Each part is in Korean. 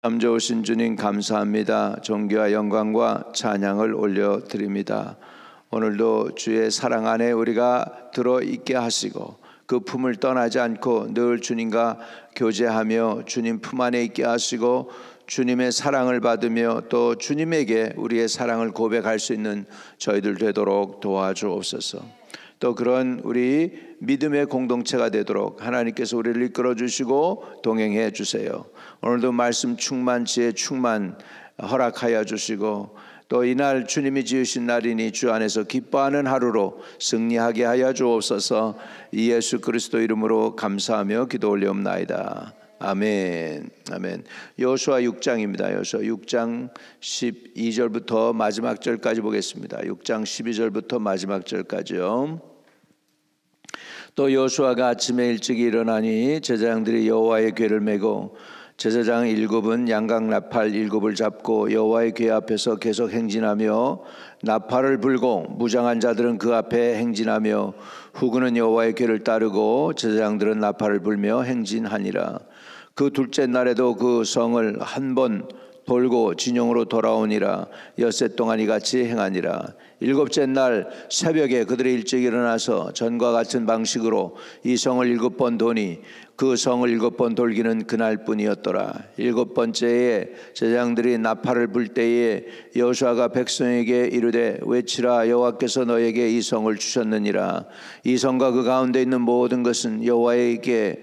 참 좋으신 주님 감사합니다. 존귀와 영광과 찬양을 올려드립니다. 오늘도 주의 사랑 안에 우리가 들어있게 하시고 그 품을 떠나지 않고 늘 주님과 교제하며 주님 품 안에 있게 하시고 주님의 사랑을 받으며 또 주님에게 우리의 사랑을 고백할 수 있는 저희들 되도록 도와주옵소서. 또 그런 우리 믿음의 공동체가 되도록 하나님께서 우리를 이끌어 주시고 동행해 주세요. 오늘도 말씀 충만, 지혜 충만 허락하여 주시고 또 이날 주님이 지으신 날이니 주 안에서 기뻐하는 하루로 승리하게 하여 주옵소서. 예수 그리스도 이름으로 감사하며 기도 올리옵나이다. 아멘. 아멘. 여호수아 6장입니다. 여호수아 6장 12절부터 마지막 절까지 보겠습니다. 6장 12절부터 마지막 절까지요. 또 여호수아가 아침에 일찍 일어나니 제사장들이 여호와의 궤를 메고 제사장 7은 양각 나팔 7을 잡고 여호와의 궤 앞에서 계속 행진하며 나팔을 불고 무장한 자들은 그 앞에 행진하며 후군은 여호와의 궤를 따르고 제사장들은 나팔을 불며 행진하니라. 그 둘째 날에도 그 성을 한 번 돌고 진영으로 돌아오니라. 엿새 동안 이같이 행하니라. 일곱째 날 새벽에 그들이 일찍 일어나서 전과 같은 방식으로 이 성을 7번 도니 그 성을 7번 돌기는 그날뿐이었더라. 7번째에 제사장들이 나팔을 불 때에 여호수아가 백성에게 이르되 외치라. 여호와께서 너에게 이 성을 주셨느니라. 이 성과 그 가운데 있는 모든 것은 여호와에게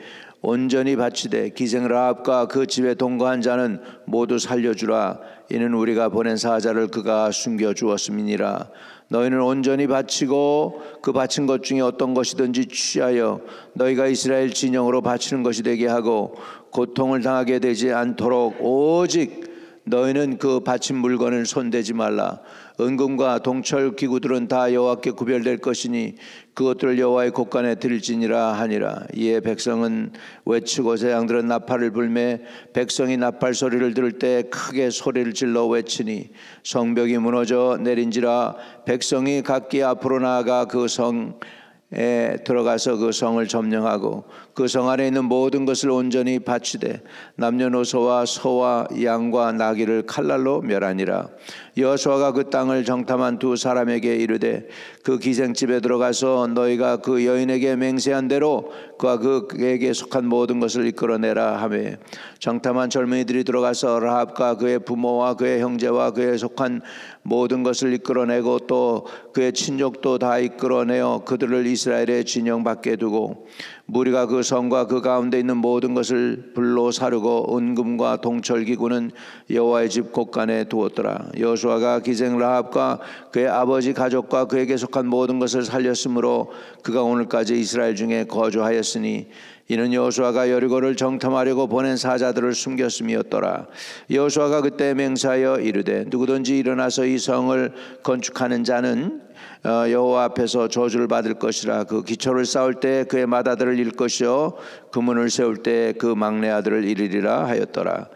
온전히 바치되 기생 라합과 그 집에 동거한 자는 모두 살려주라. 이는 우리가 보낸 사자를 그가 숨겨주었음이니라. 너희는 온전히 바치고 그 바친 것 중에 어떤 것이든지 취하여 너희가 이스라엘 진영으로 바치는 것이 되게 하고 고통을 당하게 되지 않도록 오직 너희는 그 바친 물건을 손대지 말라. 은금과 동철 기구들은 다 여호와께 구별될 것이니 그것들을 여호와의 곳간에 드릴지니라 하니라. 이에 백성은 외치고 제사장들은 나팔을 불매 백성이 나팔 소리를 들을 때 크게 소리를 질러 외치니 성벽이 무너져 내린지라. 백성이 각기 앞으로 나아가 그 성에 들어가서 그 성을 점령하고 그 성 안에 있는 모든 것을 온전히 바치되 남녀노소와 소와 양과 나귀를 칼날로 멸하니라. 여호수아가 그 땅을 정탐한 두 사람에게 이르되 그 기생집에 들어가서 너희가 그 여인에게 맹세한 대로 그와 그에게 속한 모든 것을 이끌어내라 하매 정탐한 젊은이들이 들어가서 라합과 그의 부모와 그의 형제와 그에 속한 모든 것을 이끌어내고 또 그의 친족도 다 이끌어내어 그들을 이스라엘의 진영 밖에 두고 무리가 그 성과 그 가운데 있는 모든 것을 불로 사르고 은금과 동철기구는 여호와의 집 곳간에 두었더라. 여호수아가 기생 라합과 그의 아버지 가족과 그에게 속한 모든 것을 살렸으므로 그가 오늘까지 이스라엘 중에 거주하였으니 이는 여호수아가 여리고를 정탐하려고 보낸 사자들을 숨겼음이었더라. 여호수아가 그때 맹세하여 이르되 누구든지 일어나서 이 성을 건축하는 자는 여호와 앞에서 저주를 받을 것이라. 그 기초를 쌓을 때 그의 맏아들을 잃을 것이요 그 문을 세울 때 그 막내 아들을 잃으리라 하였더라.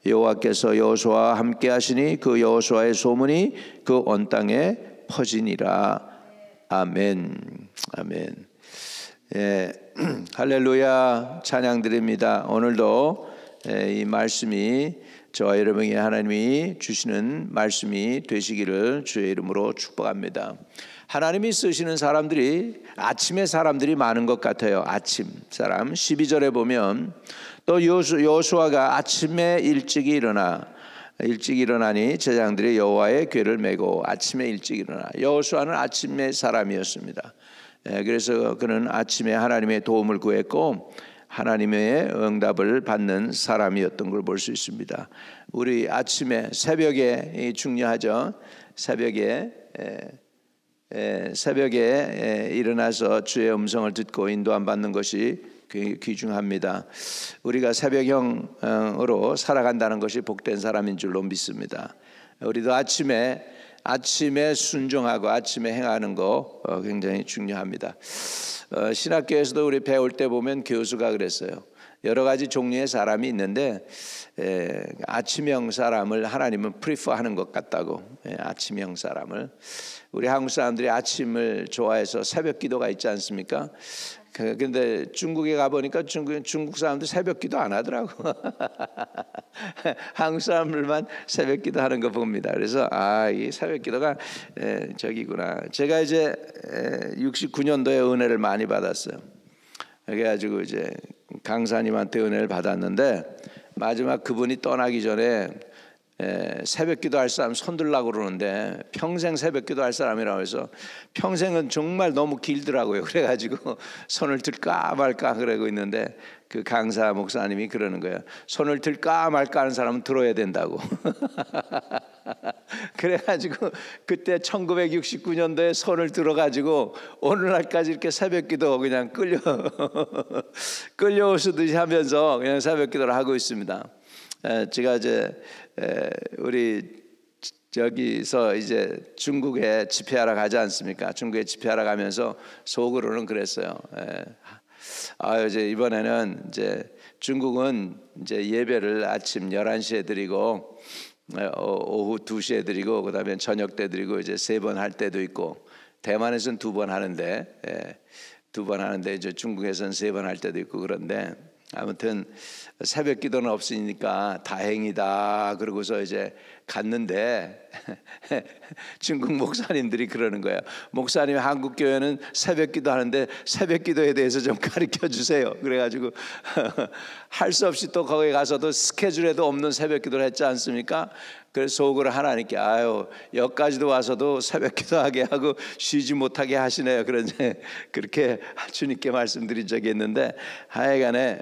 여호와께서 여호수아와 함께 하시니 그 여호수아의 소문이 그 온 땅에 퍼지니라. 아멘. 아멘. 예, 할렐루야 찬양드립니다. 오늘도 이 말씀이 저와 여러분에게 하나님이 주시는 말씀이 되시기를 주의 이름으로 축복합니다. 하나님이 쓰시는 사람들이 아침에 사람들이 많은 것 같아요. 아침 사람 12절에 보면 또 여호수아가 아침에 일찍 일어나니 제사장들이 여호와의 궤를 메고 아침에 일찍 일어나. 여호수아는 아침의 사람이었습니다. 그래서 그는 아침에 하나님의 도움을 구했고 하나님의 응답을 받는 사람이었던 걸 볼 수 있습니다. 우리 아침에 새벽에 중요하죠. 새벽에 일어나서 주의 음성을 듣고 인도함 받는 것이 귀중합니다. 우리가 새벽형으로 살아간다는 것이 복된 사람인 줄로 믿습니다. 우리도 아침에 순종하고 아침에 행하는 거 굉장히 중요합니다. 신학교에서도 우리 배울 때 보면 교수가 그랬어요. 여러 가지 종류의 사람이 있는데 아침형 사람을 하나님은 프리퍼하는 것 같다고. 아침형 사람을. 우리 한국 사람들이 아침을 좋아해서 새벽 기도가 있지 않습니까? 근데 중국에 가보니까 중국 사람들 새벽 기도 안 하더라고. 한국 사람들만 새벽 기도 하는 거 봅니다. 그래서 이 새벽 기도가 저기구나. 제가 이제 69년도에 은혜를 많이 받았어요. 그래가지고 이제 강사님한테 은혜를 받았는데 마지막 그분이 떠나기 전에 새벽 기도할 사람 손 들라고 그러는데 평생 새벽 기도할 사람이라고 해서 평생은 정말 너무 길더라고요. 그래가지고 손을 들까 말까 그러고 있는데 그 강사 목사님이 그러는 거예요. 손을 들까 말까 하는 사람은 들어야 된다고. 그래가지고 그때 1969년도에 손을 들어가지고 오늘날까지 이렇게 새벽 기도 그냥 끌려오시듯이 하면서 그냥 새벽 기도를 하고 있습니다. 제가 이제 우리 저기서 이제 중국에 집회하러 가지 않습니까? 중국에 집회하러 가면서 속으로는 그랬어요. 이제 이번에는 이제 중국은 이제 예배를 아침 11시에 드리고 오후 2시에 드리고 그다음에 저녁 때 드리고 이제 3번 할 때도 있고 대만에서는 2번 하는데 2번 하는데 이제 중국에서는 3번 할 때도 있고 그런데 아무튼 새벽 기도는 없으니까 다행이다 그러고서 이제 갔는데 중국 목사님들이 그러는 거예요. 목사님 한국 교회는 새벽 기도 하는데 새벽 기도에 대해서 좀 가르쳐 주세요. 그래가지고 할 수 없이 또 거기 가서도 스케줄에도 없는 새벽 기도를 했지 않습니까? 그래서 속으로 하나님께 여기까지도 와서도 새벽 기도하게 하고 쉬지 못하게 하시네요. 그런데 그렇게 주님께 말씀드린 적이 있는데 하여간에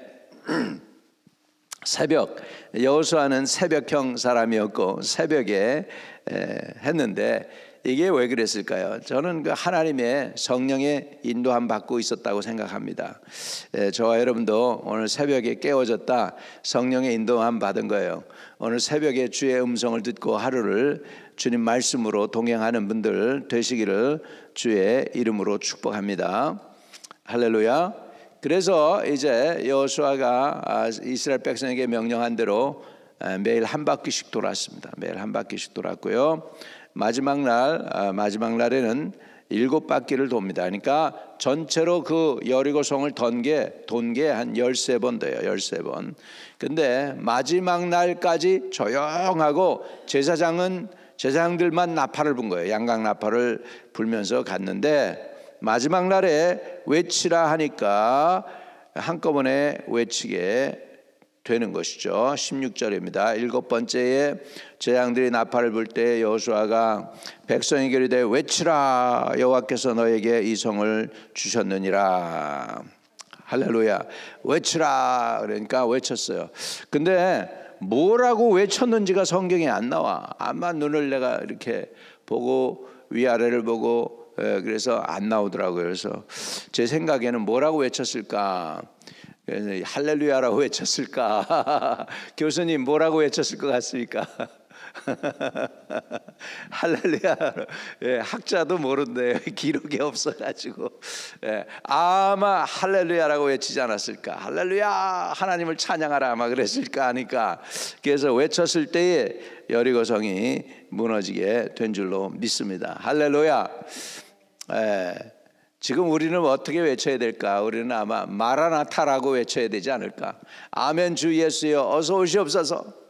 새벽 여호수아는 새벽형 사람이었고 새벽에 했는데 이게 왜 그랬을까요? 저는 그 하나님의 성령의 인도함 받고 있었다고 생각합니다. 저와 여러분도 오늘 새벽에 깨어졌다 성령의 인도함 받은 거예요. 오늘 새벽에 주의 음성을 듣고 하루를 주님 말씀으로 동행하는 분들 되시기를 주의 이름으로 축복합니다. 할렐루야. 그래서 이제 여호수아가 이스라엘 백성에게 명령한 대로 매일 한 바퀴씩 돌았습니다. 매일 한 바퀴씩 돌았고요. 마지막 날에는 7바퀴를 돕니다. 그러니까 전체로 그 여리고성을 돈 게 한 13번 돼요. 13번. 근데 마지막 날까지 조용하고 제사장들만 나팔을 분 거예요. 양각 나팔을 불면서 갔는데 마지막 날에 외치라 하니까 한꺼번에 외치게 되는 것이죠. 16절입니다. 7번째에 제사장들이 나팔을 불 때 여호수아가 백성에게 이르되 외치라 여호와께서 너에게 이 성을 주셨느니라. 할렐루야. 외치라 그러니까 외쳤어요. 근데 뭐라고 외쳤는지가 성경에 안 나와. 아마 눈을 내가 이렇게 보고 위아래를 보고 그래서 안 나오더라고요. 그래서 제 생각에는 뭐라고 외쳤을까? 그래서 할렐루야라고 외쳤을까? 교수님 뭐라고 외쳤을 것 같습니까? 할렐루야. 학자도 모른대. 기록이 없어가지고 아마 할렐루야라고 외치지 않았을까? 할렐루야 하나님을 찬양하라 아마 그랬을까 하니까 그래서 외쳤을 때에 여리고성이 무너지게 된 줄로 믿습니다. 할렐루야. 지금 우리는 어떻게 외쳐야 될까? 우리는 아마 마라나타라고 외쳐야 되지 않을까? 아멘 주 예수여 어서 오시옵소서.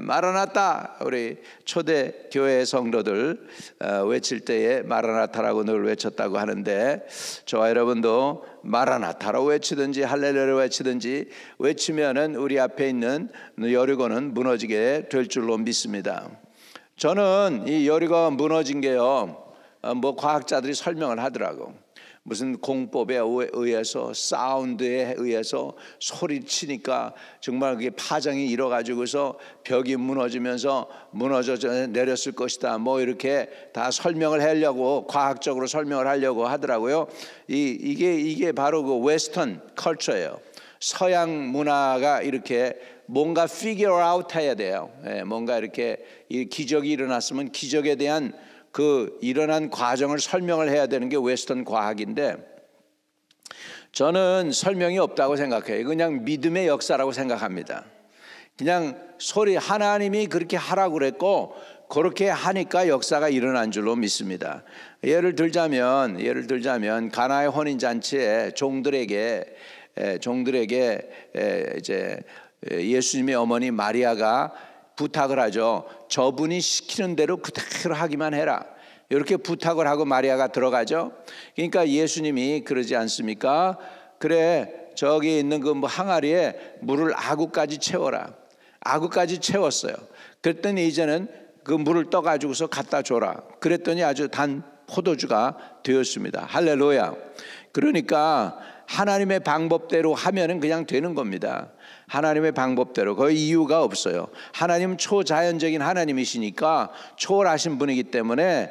마라나타. 우리 초대 교회 성도들 외칠 때에 마라나타라고 늘 외쳤다고 하는데 저와 여러분도 마라나타라고 외치든지 할렐루야라고 외치든지 외치면은 우리 앞에 있는 여리고는 무너지게 될 줄로 믿습니다. 저는 이 여리고가 무너진 게요 뭐 과학자들이 설명을 하더라고. 무슨 공법에 의해서 사운드에 의해서 소리치니까 정말 그게 파장이 일어가지고서 벽이 무너지면서 무너져 내렸을 것이다. 뭐 이렇게 다 설명을 하려고 과학적으로 설명을 하려고 하더라고요. 이게 바로 그 웨스턴 컬처예요. 서양 문화가 이렇게 뭔가 figure out 해야 돼요. 뭔가 이렇게 기적이 일어났으면 기적에 대한 그 일어난 과정을 설명을 해야 되는 게 웨스턴 과학인데 저는 설명이 없다고 생각해요. 그냥 믿음의 역사라고 생각합니다. 그냥 소리 하나님이 그렇게 하라고 그랬고 그렇게 하니까 역사가 일어난 줄로 믿습니다. 예를 들자면 가나의 혼인 잔치에 종들에게 이제 예수님의 어머니 마리아가 부탁을 하죠. 저분이 시키는 대로 그대로 하기만 해라. 이렇게 부탁을 하고 마리아가 들어가죠. 그러니까 예수님이 그러지 않습니까? 그래, 저기 있는 그 항아리에 물을 아구까지 채워라. 아구까지 채웠어요. 그랬더니 이제는 그 물을 떠가지고서 갖다 줘라. 그랬더니 아주 단 포도주가 되었습니다. 할렐루야. 그러니까 하나님의 방법대로 하면은 그냥 되는 겁니다. 하나님의 방법대로. 거의 이유가 없어요. 하나님은 초자연적인 하나님이시니까 초월하신 분이기 때문에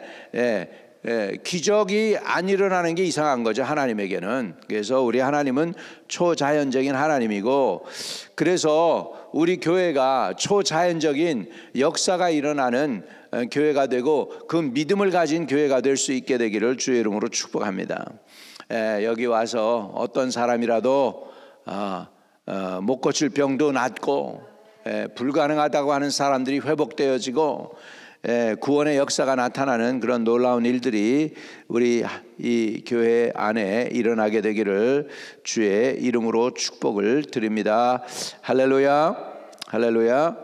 기적이 안 일어나는 게 이상한 거죠, 하나님에게는. 그래서 우리 하나님은 초자연적인 하나님이고, 그래서 우리 교회가 초자연적인 역사가 일어나는 교회가 되고 그 믿음을 가진 교회가 될 수 있게 되기를 주의 이름으로 축복합니다. 여기 와서 어떤 사람이라도 못 고칠 병도 낫고 불가능하다고 하는 사람들이 회복되어지고 구원의 역사가 나타나는 그런 놀라운 일들이 우리 이 교회 안에 일어나게 되기를 주의 이름으로 축복을 드립니다. 할렐루야. 할렐루야.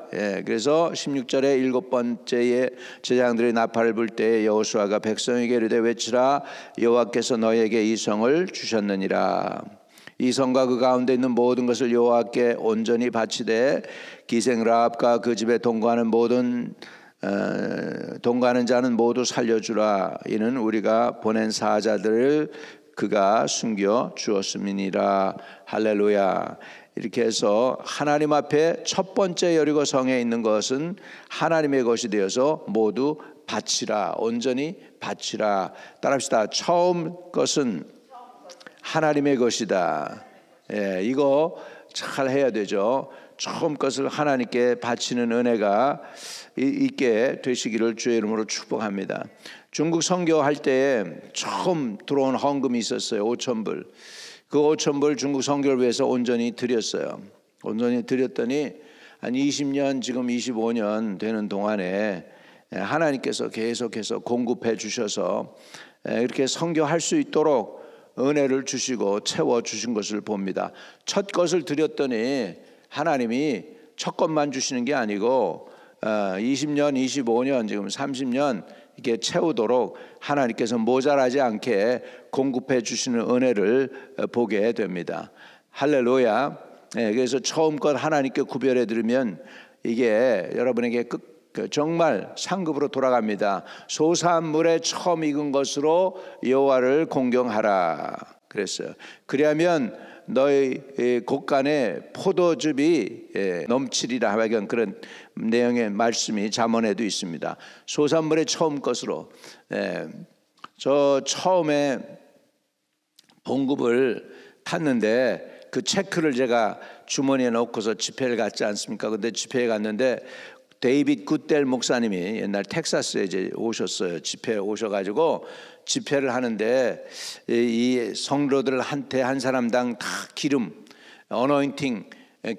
그래서 16절에 일곱 번째에 제장들이 나팔을 불 때 여호수아가 백성에게 이르되 외치라 여호와께서 너에게 이 성을 주셨느니라. 이 성과 그 가운데 있는 모든 것을 여호와께 온전히 바치되 기생 라합과 그 집에 동거하는 자는 모두 살려주라. 이는 우리가 보낸 사자들을 그가 숨겨 주었음이니라. 할렐루야. 이렇게 해서 하나님 앞에 첫 번째 여리고 성에 있는 것은 하나님의 것이 되어서 모두 바치라. 온전히 바치라. 따라합시다. 처음 것은 하나님의 것이다. 이거 잘 해야 되죠. 처음 것을 하나님께 바치는 은혜가 있게 되시기를 주의 이름으로 축복합니다. 중국 선교할 때 처음 들어온 헌금이 있었어요. 5,000불. 그 5,000불 중국 선교를 위해서 온전히 드렸어요. 온전히 드렸더니 한 20년, 지금 25년 되는 동안에 하나님께서 계속해서 공급해 주셔서 이렇게 선교할 수 있도록 은혜를 주시고 채워 주신 것을 봅니다. 첫 것을 드렸더니 하나님이 첫 것만 주시는 게 아니고 20년, 25년, 지금 30년 이렇게 채우도록 하나님께서 모자라지 않게 공급해 주시는 은혜를 보게 됩니다. 할렐루야. 그래서 처음껏 하나님께 구별해 드리면 이게 여러분에게 정말 상급으로 돌아갑니다. 소산물에 처음 익은 것으로 여호와를 공경하라 그랬어요. 그리하면 너희 곳간에 포도즙이 넘치리라 하여간 그런 내용의 말씀이 잠언에도 있습니다. 소산물의 처음 것으로. 저 처음에 봉급을 탔는데 그 체크를 제가 주머니에 넣고서 집회를 갔지 않습니까? 근데 집회에 갔는데 데이빗 굿델 목사님이 옛날 텍사스에 이제 오셨어요. 집회에 오셔가지고 집회를 하는데 이 성도들한테 한 사람당 다 기름, 어노인팅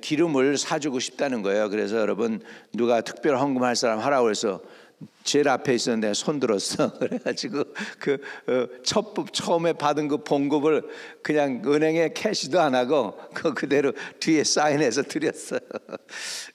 기름을 사주고 싶다는 거예요. 그래서 여러분 누가 특별 헌금할 사람 하라고 해서 제일 앞에 있었는데 손 들었어. 그래가지고 처음에 받은 그 봉급을 그냥 은행에 캐시도 안 하고 그대로 뒤에 사인해서 드렸어요.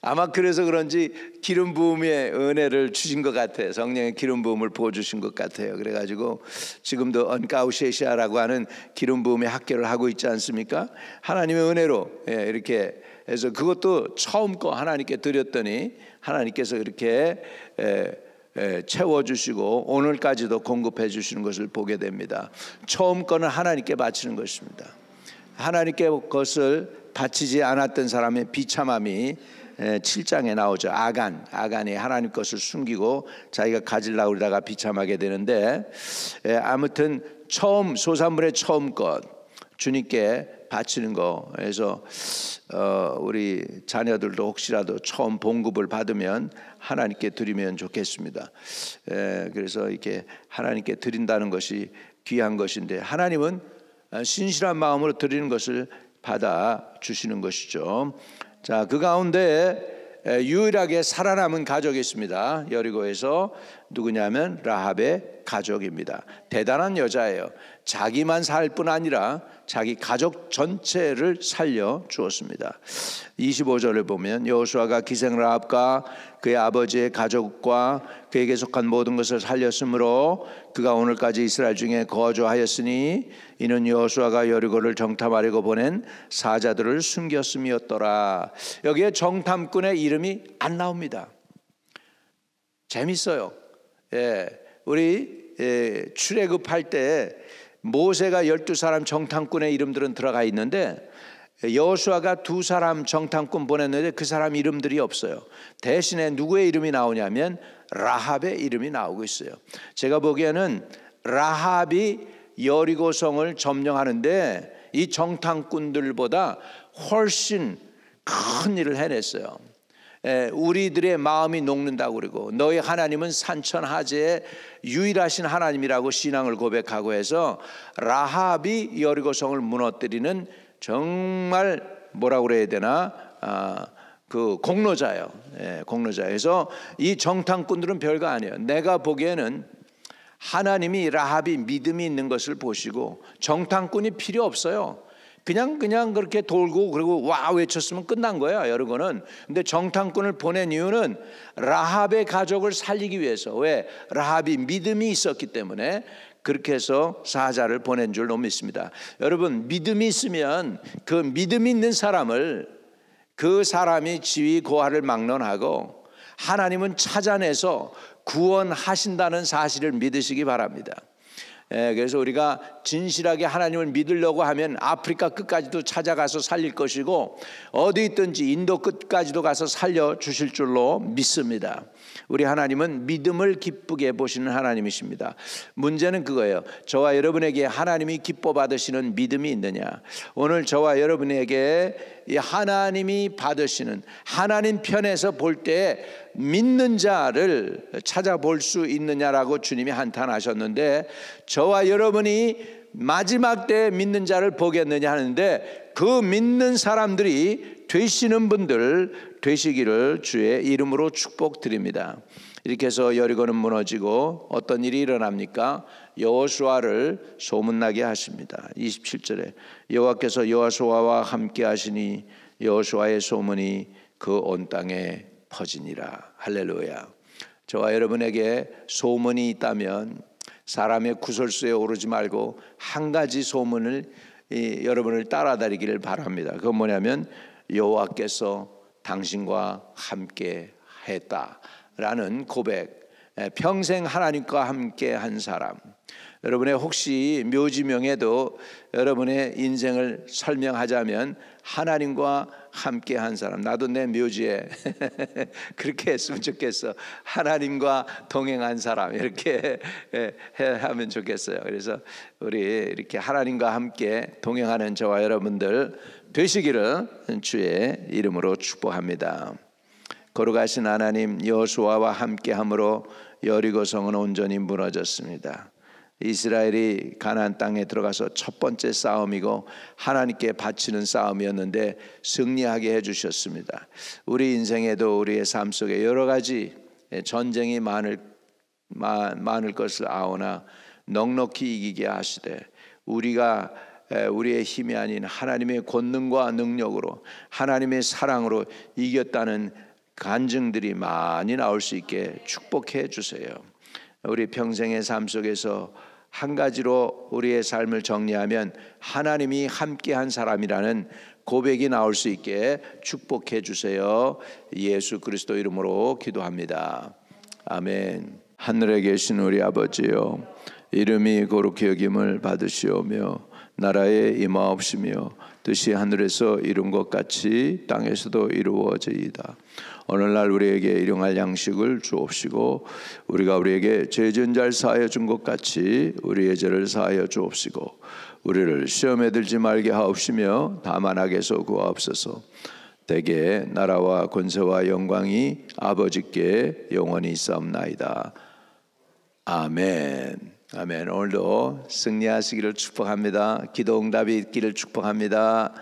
아마 그래서 그런지 기름 부음의 은혜를 주신 것 같아요. 성령의 기름 부음을 부어주신 것 같아요. 그래가지고 지금도 언카우셰시아라고 하는 기름 부음의 학교를 하고 있지 않습니까? 하나님의 은혜로 이렇게 해서 그것도 처음 거 하나님께 드렸더니 하나님께서 이렇게 채워주시고 오늘까지도 공급해 주시는 것을 보게 됩니다. 처음 거는 하나님께 바치는 것입니다. 하나님께 것을 바치지 않았던 사람의 비참함이 7장에 나오죠. 아간이 하나님 것을 숨기고 자기가 가지려고 그러다가 비참하게 되는데, 아무튼 처음 소산물의 처음 것 주님께 바치는 거. 그래서 우리 자녀들도 혹시라도 처음 봉급을 받으면 하나님께 드리면 좋겠습니다. 그래서 이렇게 하나님께 드린다는 것이 귀한 것인데, 하나님은 신실한 마음으로 드리는 것을 받아 주시는 것이죠. 자, 그 가운데 유일하게 살아남은 가족이 있습니다. 여리고에서 누구냐면 라합의 가족입니다. 대단한 여자예요. 자기만 살 뿐 아니라 자기 가족 전체를 살려 주었습니다. 25절을 보면 여호수아가 기생 라합과 그의 아버지의 가족과 그에게 속한 모든 것을 살렸으므로 그가 오늘까지 이스라엘 중에 거주하였으니 이는 여호수아가 여리고를 정탐하려고 보낸 사자들을 숨겼음이었더라. 여기에 정탐꾼의 이름이 안 나옵니다. 재밌어요. 우리 출애굽할 때 모세가 12사람 정탐꾼의 이름들은 들어가 있는데 여호수아가 2사람 정탐꾼 보냈는데 그 사람 이름들이 없어요. 대신에 누구의 이름이 나오냐면 라합의 이름이 나오고 있어요. 제가 보기에는 라합이 여리고성을 점령하는데 이 정탐꾼들보다 훨씬 큰 일을 해냈어요. 우리들의 마음이 녹는다고 그러고 너희 하나님은 산천하제의 유일하신 하나님이라고 신앙을 고백하고 해서 라합이 여리고성을 무너뜨리는 정말 뭐라고 그래야 되나 그 공로자예요. 공로자에서 이 정탐꾼들은 별거 아니에요. 내가 보기에는 하나님이 라합이 믿음이 있는 것을 보시고 정탐꾼이 필요 없어요. 그냥 그렇게 돌고 그리고 와 외쳤으면 끝난 거야 여러분은. 근데 정탐꾼을 보낸 이유는 라합의 가족을 살리기 위해서. 왜? 라합이 믿음이 있었기 때문에 그렇게 해서 사자를 보낸 줄로 믿습니다. 여러분, 믿음이 있으면 그 믿음 있는 사람을 그 사람이 지위 고하를 막론하고 하나님은 찾아내서 구원하신다는 사실을 믿으시기 바랍니다. 그래서 우리가 진실하게 하나님을 믿으려고 하면 아프리카 끝까지도 찾아가서 살릴 것이고 어디 있든지 인도 끝까지도 가서 살려주실 줄로 믿습니다. 우리 하나님은 믿음을 기쁘게 보시는 하나님이십니다. 문제는 그거예요. 저와 여러분에게 하나님이 기뻐 받으시는 믿음이 있느냐. 오늘 저와 여러분에게 이 하나님이 받으시는 하나님 편에서 볼 때 믿는 자를 찾아볼 수 있느냐라고 주님이 한탄하셨는데 저와 여러분이 마지막 때 믿는 자를 보겠느냐 하는데 그 믿는 사람들이 되시는 분들 되시기를 주의 이름으로 축복드립니다. 이렇게 해서 여리고는 무너지고 어떤 일이 일어납니까? 여호수아를 소문나게 하십니다. 27절에 여호와께서 여호수아와 함께 하시니 여호수아의 소문이 그 온 땅에 퍼지니라. 할렐루야. 저와 여러분에게 소문이 있다면 사람의 구설수에 오르지 말고 한 가지 소문을 여러분을 따라다니기를 바랍니다. 그건 뭐냐면 여호와께서 당신과 함께 했다라는 고백. 평생 하나님과 함께 한 사람. 여러분의 혹시 묘지명에도 여러분의 인생을 설명하자면 하나님과 함께 한 사람. 나도 내 묘지에 그렇게 했으면 좋겠어. 하나님과 동행한 사람 이렇게 하면 좋겠어요. 그래서 우리 이렇게 하나님과 함께 동행하는 저와 여러분들 되시기를 주의 이름으로 축복합니다. 거룩하신 하나님, 여호수아와 함께함으로 여리고성은 온전히 무너졌습니다. 이스라엘이 가나안 땅에 들어가서 첫 번째 싸움이고 하나님께 바치는 싸움이었는데 승리하게 해주셨습니다. 우리 인생에도 우리의 삶 속에 여러 가지 전쟁이 많을 것을 아오나 넉넉히 이기게 하시되 우리가 우리의 힘이 아닌 하나님의 권능과 능력으로 하나님의 사랑으로 이겼다는 간증들이 많이 나올 수 있게 축복해 주세요. 우리 평생의 삶 속에서 한 가지로 우리의 삶을 정리하면 하나님이 함께한 사람이라는 고백이 나올 수 있게 축복해 주세요. 예수 그리스도 이름으로 기도합니다. 아멘. 하늘에 계신 우리 아버지요, 이름이 거룩히 여김을 받으시오며 나라에 임하옵시며 뜻이 하늘에서 이룬 것 같이 땅에서도 이루어지이다. 오늘날 우리에게 일용할 양식을 주옵시고 우리가 우리에게 죄 지은 자를 사하여 준 것 같이 우리의 죄를 사하여 주옵시고 우리를 시험에 들지 말게 하옵시며 다만 악에서 구하옵소서. 대개 나라와 권세와 영광이 아버지께 영원히 있사옵나이다. 아멘. 아멘. 오늘도 승리하시기를 축복합니다. 기도 응답이 있기를 축복합니다.